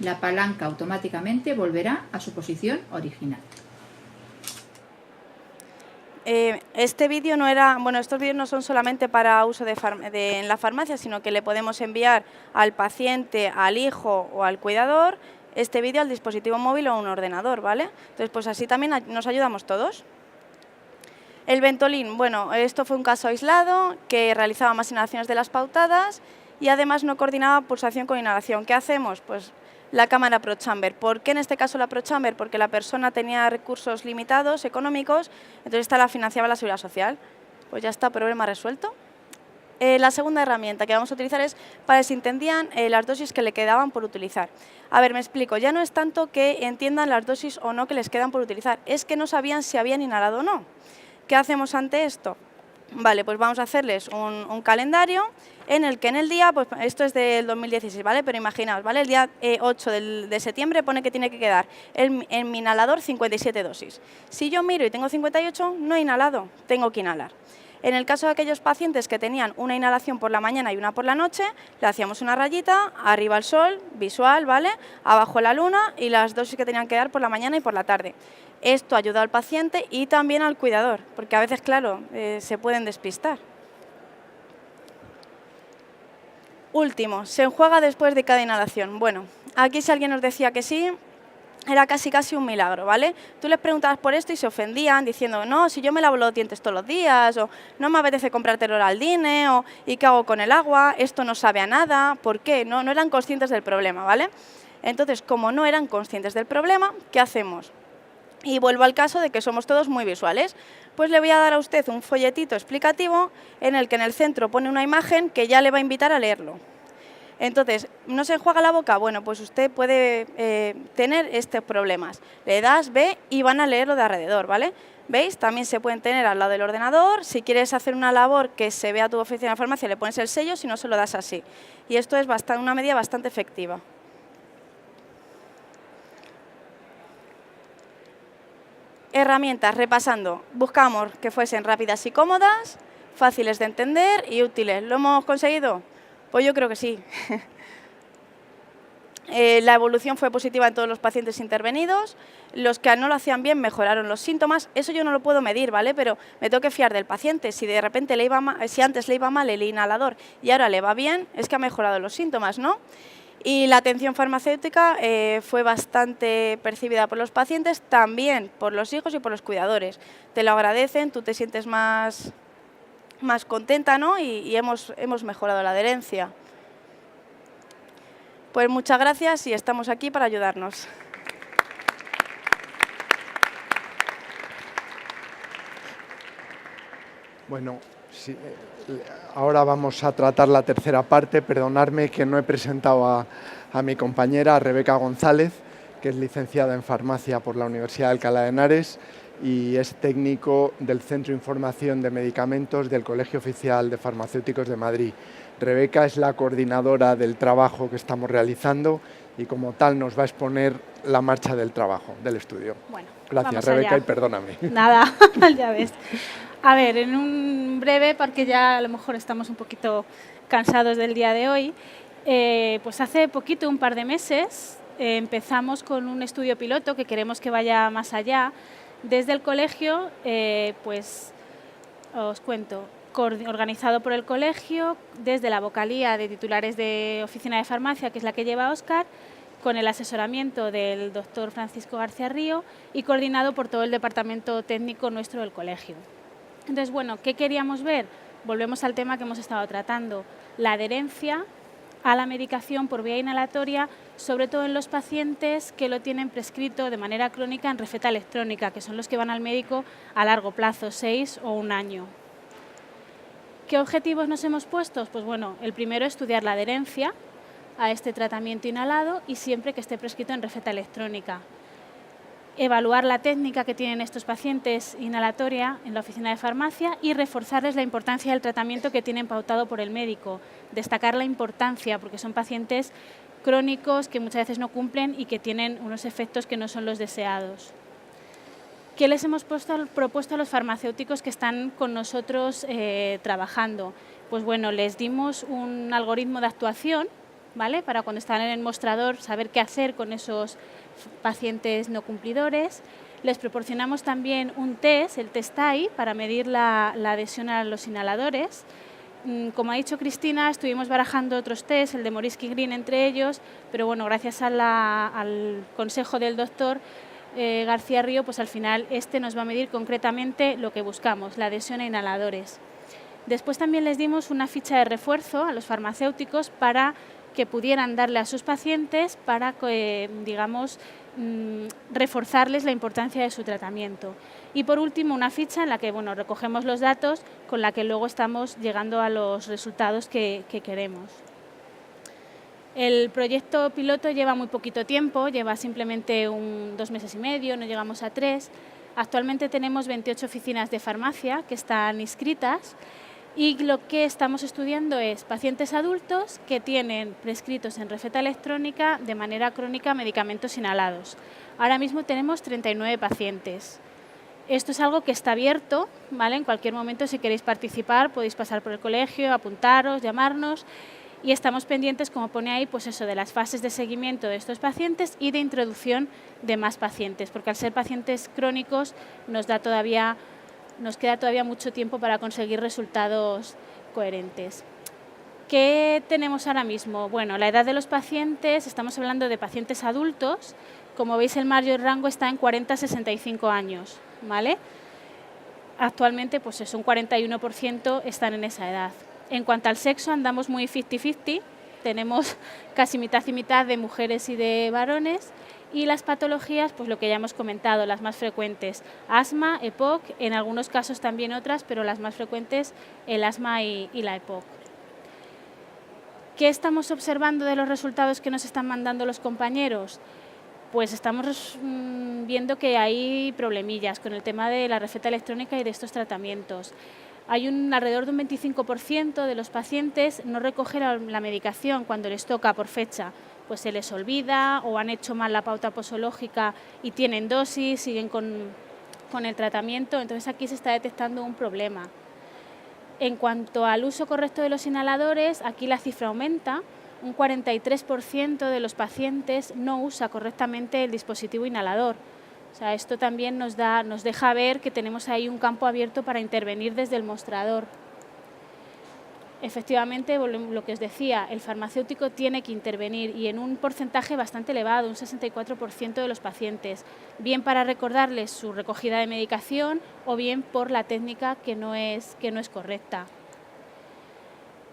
La palanca automáticamente volverá a su posición original.
Este vídeo no era, bueno, estos vídeos no son solamente para uso en la farmacia, sino que le podemos enviar al paciente, al hijo o al cuidador este vídeo al dispositivo móvil o a un ordenador, ¿vale? Entonces, pues así también nos ayudamos todos. El Ventolin, bueno, esto fue un caso aislado que realizaba más inhalaciones de las pautadas y además no coordinaba pulsación con inhalación. ¿Qué hacemos? Pues la cámara ProChamber. ¿Por qué en este caso la ProChamber? Porque la persona tenía recursos limitados, económicos, entonces esta la financiaba la Seguridad Social. Pues ya está, problema resuelto. La segunda herramienta que vamos a utilizar es para si entendían las dosis que le quedaban por utilizar. A ver, me explico. Ya no es tanto que entiendan las dosis o no que les quedan por utilizar, es que no sabían si habían inhalado o no. ¿Qué hacemos ante esto? Vale, pues vamos a hacerles un calendario en el que en el día, pues esto es del 2016, ¿vale? Pero imaginaos, ¿vale? El día 8 de septiembre pone que tiene que quedar en mi inhalador 57 dosis. Si yo miro y tengo 58, no he inhalado, tengo que inhalar. En el caso de aquellos pacientes que tenían una inhalación por la mañana y una por la noche, le hacíamos una rayita, arriba el sol, visual, ¿vale? Abajo la luna y las dosis que tenían que dar por la mañana y por la tarde. Esto ayuda al paciente y también al cuidador, porque a veces, claro, se pueden despistar. Último, se enjuaga después de cada inhalación. Bueno, aquí si alguien nos decía que sí, era casi un milagro, ¿vale? Tú les preguntabas por esto y se ofendían diciendo, no, si yo me lavo los dientes todos los días, o no me apetece comprarte el Oraldine, o ¿y qué hago con el agua? Esto no sabe a nada, ¿por qué? No eran conscientes del problema, ¿vale? Entonces, como no eran conscientes del problema, ¿qué hacemos? Y vuelvo al caso de que somos todos muy visuales. Pues le voy a dar a usted un folletito explicativo en el que en el centro pone una imagen que ya le va a invitar a leerlo. Entonces, ¿no se enjuaga la boca? Bueno, pues usted puede tener estos problemas. Le das, ve y van a leer lo de alrededor, ¿vale? ¿Veis? También se pueden tener al lado del ordenador. Si quieres hacer una labor que se vea tu oficina en la farmacia, le pones el sello, si no se lo das así. Y esto es una medida bastante efectiva. Herramientas, repasando, buscamos que fuesen rápidas y cómodas, fáciles de entender y útiles. ¿Lo hemos conseguido? Pues yo creo que sí. La evolución fue positiva en todos los pacientes intervenidos. Los que no lo hacían bien mejoraron los síntomas. Eso yo no lo puedo medir, ¿vale? Pero me tengo que fiar del paciente. Si de repente si antes le iba mal el inhalador y ahora le va bien, es que ha mejorado los síntomas, ¿no? Y la atención farmacéutica fue bastante percibida por los pacientes, también por los hijos y por los cuidadores. Te lo agradecen, tú te sientes más contenta, ¿no? Y hemos mejorado la adherencia. Pues muchas gracias y estamos aquí para ayudarnos.
Bueno, Sí, ahora vamos a tratar la tercera parte. Perdonadme que no he presentado a mi compañera, a Rebeca González, que es licenciada en farmacia por la Universidad de Alcalá de Henares y es técnico del Centro de Información de Medicamentos del Colegio Oficial de Farmacéuticos de Madrid. Rebeca es la coordinadora del trabajo que estamos realizando y como tal nos va a exponer la marcha del trabajo, del estudio.
Bueno,
gracias Rebeca y perdóname.
Nada, ya ves. A ver, en un breve, porque ya a lo mejor estamos un poquito cansados del día de hoy, pues hace poquito, un par de meses, empezamos con un estudio piloto que queremos que vaya más allá. Desde el colegio, pues os cuento, organizado por el colegio, desde la vocalía de titulares de oficina de farmacia, que es la que lleva Óscar, con el asesoramiento del doctor Francisco García Río y coordinado por todo el departamento técnico nuestro del colegio. Entonces, bueno, ¿qué queríamos ver? Volvemos al tema que hemos estado tratando, la adherencia a la medicación por vía inhalatoria, sobre todo en los pacientes que lo tienen prescrito de manera crónica en receta electrónica, que son los que van al médico a largo plazo, 6 o 1 año. ¿Qué objetivos nos hemos puesto? Pues bueno, el primero es estudiar la adherencia a este tratamiento inhalado y siempre que esté prescrito en receta electrónica. Evaluar la técnica que tienen estos pacientes inhalatoria en la oficina de farmacia y reforzarles la importancia del tratamiento que tienen pautado por el médico. Destacar la importancia porque son pacientes crónicos que muchas veces no cumplen y que tienen unos efectos que no son los deseados. ¿Qué les hemos propuesto a los farmacéuticos que están con nosotros trabajando? Pues bueno, les dimos un algoritmo de actuación, ¿vale? Para cuando están en el mostrador saber qué hacer con esos pacientes no cumplidores. Les proporcionamos también un test, el TestAI, para medir la adhesión a los inhaladores. Como ha dicho Cristina, estuvimos barajando otros test, el de Morisky Green entre ellos, pero bueno, gracias al consejo del doctor García Río, pues al final este nos va a medir concretamente lo que buscamos, la adhesión a inhaladores. Después también les dimos una ficha de refuerzo a los farmacéuticos para que pudieran darle a sus pacientes para, digamos, reforzarles la importancia de su tratamiento. Y por último, una ficha en la que bueno, recogemos los datos con la que luego estamos llegando a los resultados que queremos. El proyecto piloto lleva muy poquito tiempo, lleva simplemente 2 meses y medio, no llegamos a 3. Actualmente tenemos 28 oficinas de farmacia que están inscritas y lo que estamos estudiando es pacientes adultos que tienen prescritos en receta electrónica de manera crónica medicamentos inhalados. Ahora mismo tenemos 39 pacientes. Esto es algo que está abierto, ¿vale? En cualquier momento, si queréis participar, podéis pasar por el colegio, apuntaros, llamarnos. Y estamos pendientes, como pone ahí, pues eso, de las fases de seguimiento de estos pacientes y de introducción de más pacientes, porque al ser pacientes crónicos nos queda todavía mucho tiempo para conseguir resultados coherentes. ¿Qué tenemos ahora mismo? Bueno, la edad de los pacientes, estamos hablando de pacientes adultos, como veis el mayor rango está en 40 a 65 años, ¿vale? Actualmente, pues eso, un 41% están en esa edad. En cuanto al sexo, andamos muy 50-50, tenemos casi mitad y mitad de mujeres y de varones, y las patologías, pues lo que ya hemos comentado, las más frecuentes, asma, EPOC, en algunos casos también otras, pero las más frecuentes, el asma y la EPOC. ¿Qué estamos observando de los resultados que nos están mandando los compañeros? Pues estamos viendo que hay problemillas con el tema de la receta electrónica y de estos tratamientos. Hay alrededor de un 25% de los pacientes no recoge la medicación cuando les toca por fecha, pues se les olvida o han hecho mal la pauta posológica y tienen dosis, siguen con el tratamiento, entonces aquí se está detectando un problema. En cuanto al uso correcto de los inhaladores, aquí la cifra aumenta, un 43% de los pacientes no usa correctamente el dispositivo inhalador. O sea, esto también nos deja ver que tenemos ahí un campo abierto para intervenir desde el mostrador. Efectivamente, lo que os decía, el farmacéutico tiene que intervenir y en un porcentaje bastante elevado, un 64% de los pacientes, bien para recordarles su recogida de medicación o bien por la técnica que no es correcta.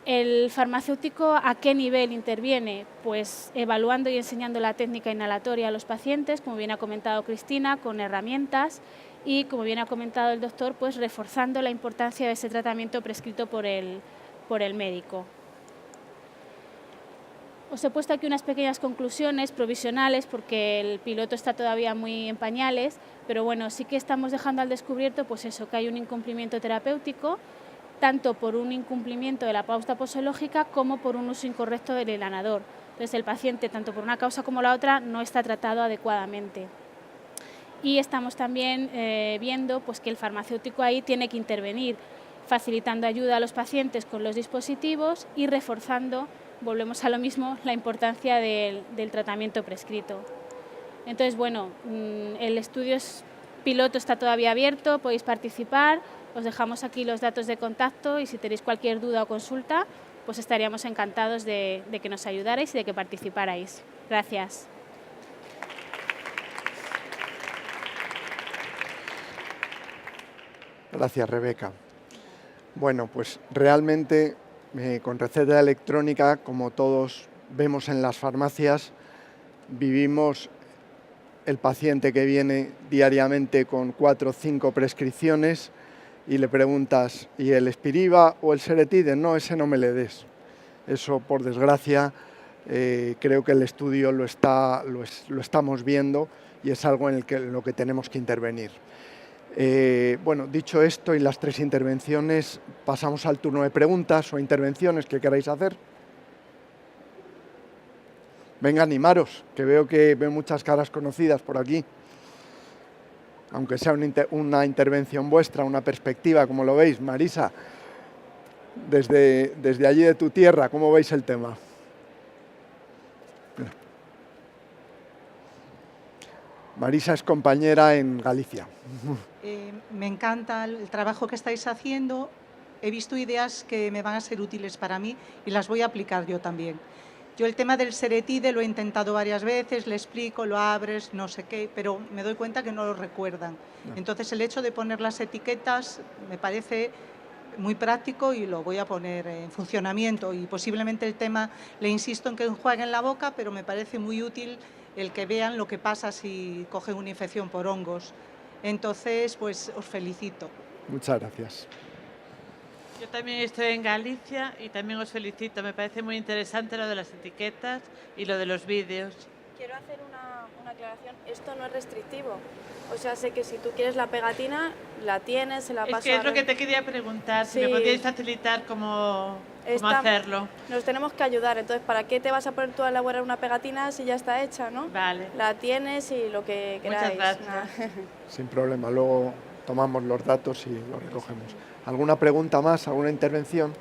¿El farmacéutico a qué nivel interviene? Pues evaluando y enseñando la técnica inhalatoria a los pacientes, como bien ha comentado Cristina, con herramientas y, como bien ha comentado el doctor, pues reforzando la importancia de ese tratamiento prescrito por el médico. Os he puesto aquí unas pequeñas conclusiones provisionales porque el piloto está todavía muy en pañales, pero bueno, sí que estamos dejando al descubierto pues eso, que hay un incumplimiento terapéutico, tanto por un incumplimiento de la pauta posológica como por un uso incorrecto del inhalador. Entonces el paciente, tanto por una causa como la otra, no está tratado adecuadamente. Y estamos también viendo pues, que el farmacéutico ahí tiene que intervenir, facilitando ayuda a los pacientes con los dispositivos y reforzando, volvemos a lo mismo, la importancia del tratamiento prescrito. Entonces, bueno, el estudio piloto está todavía abierto, podéis participar, os dejamos aquí los datos de contacto y si tenéis cualquier duda o consulta, pues estaríamos encantados de que nos ayudarais y de que participarais. Gracias.
Gracias, Rebeca. Bueno, pues realmente con receta electrónica, como todos vemos en las farmacias, vivimos el paciente que viene diariamente con 4 o 5 prescripciones y le preguntas, ¿y el Spiriva o el Seretide? No, ese no me le des. Eso, por desgracia, creo que el estudio lo estamos viendo y es algo en lo que tenemos que intervenir. Bueno, dicho esto y las 3 intervenciones, pasamos al turno de preguntas o intervenciones que queráis hacer. Venga, animaros, que veo muchas caras conocidas por aquí. Aunque sea una intervención vuestra, una perspectiva, como lo veis. Marisa, desde allí de tu tierra, ¿cómo veis el tema? Marisa es compañera en Galicia.
Me encanta el trabajo que estáis haciendo. He visto ideas que me van a ser útiles para mí y las voy a aplicar yo también. Yo el tema del Seretide lo he intentado varias veces, le explico, lo abres, no sé qué, pero me doy cuenta que no lo recuerdan. Entonces el hecho de poner las etiquetas me parece muy práctico y lo voy a poner en funcionamiento. Y posiblemente el tema, le insisto en que enjuaguen en la boca, pero me parece muy útil el que vean lo que pasa si cogen una infección por hongos. Entonces, pues os felicito.
Muchas gracias.
Yo también estoy en Galicia y también os felicito. Me parece muy interesante lo de las etiquetas y lo de los vídeos.
Quiero hacer una aclaración. Esto no es restrictivo. O sea, sé que si tú quieres la pegatina, la tienes, se la pasas.
Es que es lo que te quería preguntar, si me podíais facilitar cómo hacerlo.
Nos tenemos que ayudar. Entonces, ¿para qué te vas a poner tú a elaborar una pegatina si ya está hecha, no?
Vale.
La tienes y lo que queráis.
Muchas gracias.
Sin problema. Luego tomamos los datos y los recogemos. ¿Alguna pregunta más? ¿Alguna intervención?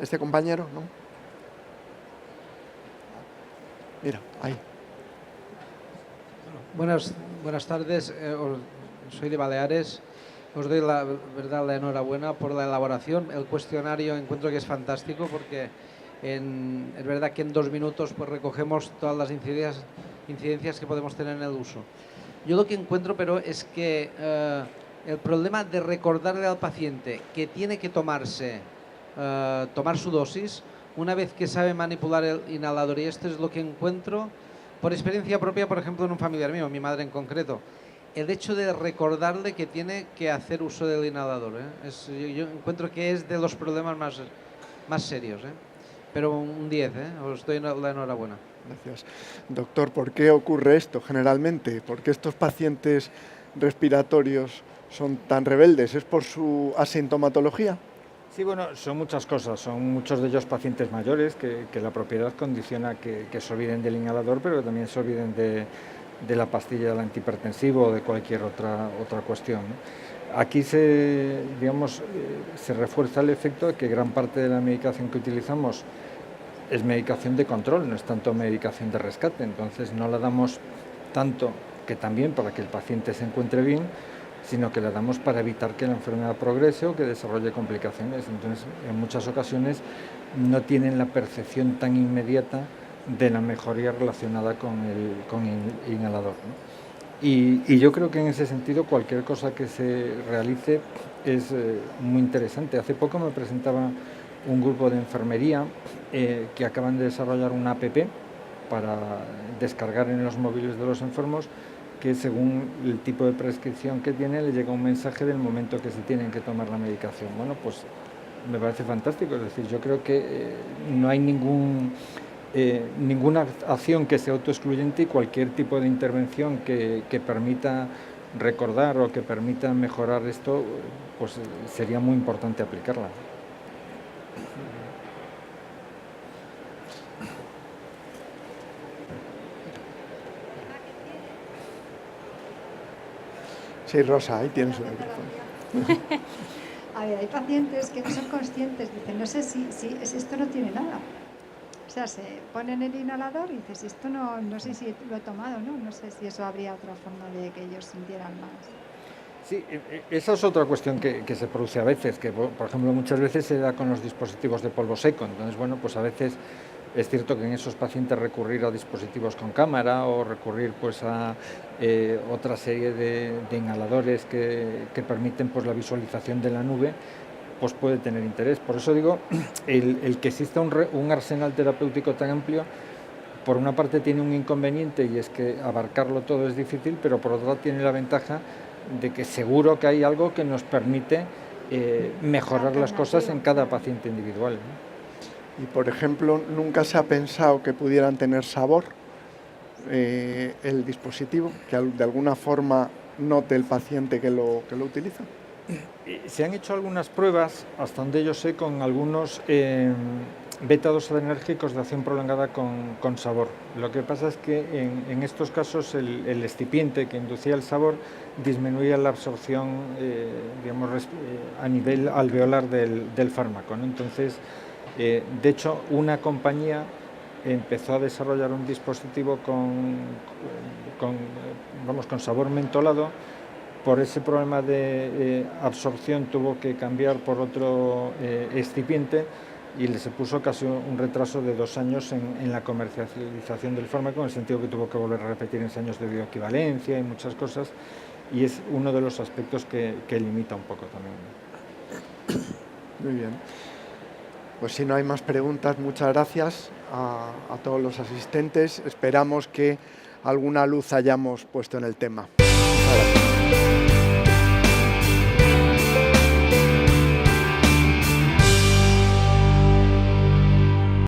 ¿Este compañero? ¿No? Mira, ahí.
Buenas tardes. Soy de Baleares. Os doy la enhorabuena por la elaboración. El cuestionario encuentro que es fantástico porque es verdad que en 2 minutos pues recogemos todas las incidencias que podemos tener en el uso. Yo lo que encuentro, pero, es que el problema de recordarle al paciente que tiene que tomar su dosis, una vez que sabe manipular el inhalador, y esto es lo que encuentro por experiencia propia, por ejemplo, en un familiar mío, mi madre en concreto, el hecho de recordarle que tiene que hacer uso del inhalador. Yo encuentro que es de los problemas más serios. Pero un 10, os doy la enhorabuena.
Gracias. Doctor, ¿por qué ocurre esto generalmente? ¿Por qué estos pacientes respiratorios son tan rebeldes? ¿Es por su asintomatología?
Sí, bueno, son muchas cosas. Son muchos de ellos pacientes mayores que la propiedad condiciona que se olviden del inhalador, pero también se olviden de la pastilla del antihipertensivo o de cualquier otra cuestión, ¿no? Aquí se refuerza el efecto de que gran parte de la medicación que utilizamos es medicación de control, no es tanto medicación de rescate. Entonces no la damos tanto que también para que el paciente se encuentre bien, sino que la damos para evitar que la enfermedad progrese o que desarrolle complicaciones. Entonces, en muchas ocasiones no tienen la percepción tan inmediata de la mejoría relacionada con el inhalador, ¿no? Y yo creo que en ese sentido cualquier cosa que se realice es muy interesante. Hace poco me presentaba un grupo de enfermería que acaban de desarrollar una app para descargar en los móviles de los enfermos, que según el tipo de prescripción que tiene le llega un mensaje del momento que se tienen que tomar la medicación. Bueno, pues me parece fantástico, es decir, yo creo que no hay ninguna acción que sea autoexcluyente y cualquier tipo de intervención que permita recordar o que permita mejorar esto, pues sería muy importante aplicarla.
Sí, Rosa, ahí tienes el micrófono.
A ver, hay pacientes que no son conscientes, dicen, no sé si esto no tiene nada. O sea, se ponen el inhalador y dices, esto no sé si lo he tomado, ¿no? No sé si eso habría otra forma de que ellos sintieran más.
Sí, esa es otra cuestión que se produce a veces, que por ejemplo muchas veces se da con los dispositivos de polvo seco. Entonces, bueno, pues a veces es cierto que en esos pacientes recurrir a dispositivos con cámara o recurrir pues a otra serie de inhaladores que permiten pues la visualización de la nube, pues puede tener interés. Por eso digo, el que exista un arsenal terapéutico tan amplio, por una parte tiene un inconveniente y es que abarcarlo todo es difícil, pero por otra tiene la ventaja de que seguro que hay algo que nos permite mejorar las cosas en cada paciente individual, ¿no?
Y, por ejemplo, ¿nunca se ha pensado que pudieran tener sabor el dispositivo? Que de alguna forma note el paciente que lo utiliza.
Se han hecho algunas pruebas, hasta donde yo sé, con algunos beta-2 adrenérgicos de acción prolongada con sabor. Lo que pasa es que en estos casos el excipiente que inducía el sabor disminuía la absorción a nivel alveolar del fármaco, ¿no? Entonces, de hecho, una compañía empezó a desarrollar un dispositivo con sabor mentolado. Por ese problema de absorción tuvo que cambiar por otro excipiente y le se puso casi un retraso de 2 años en la comercialización del fármaco, en el sentido que tuvo que volver a repetir ensayos de bioequivalencia y muchas cosas, y es uno de los aspectos que limita un poco también.
Muy bien. Pues si no hay más preguntas, muchas gracias a todos los asistentes. Esperamos que alguna luz hayamos puesto en el tema. Muchas gracias.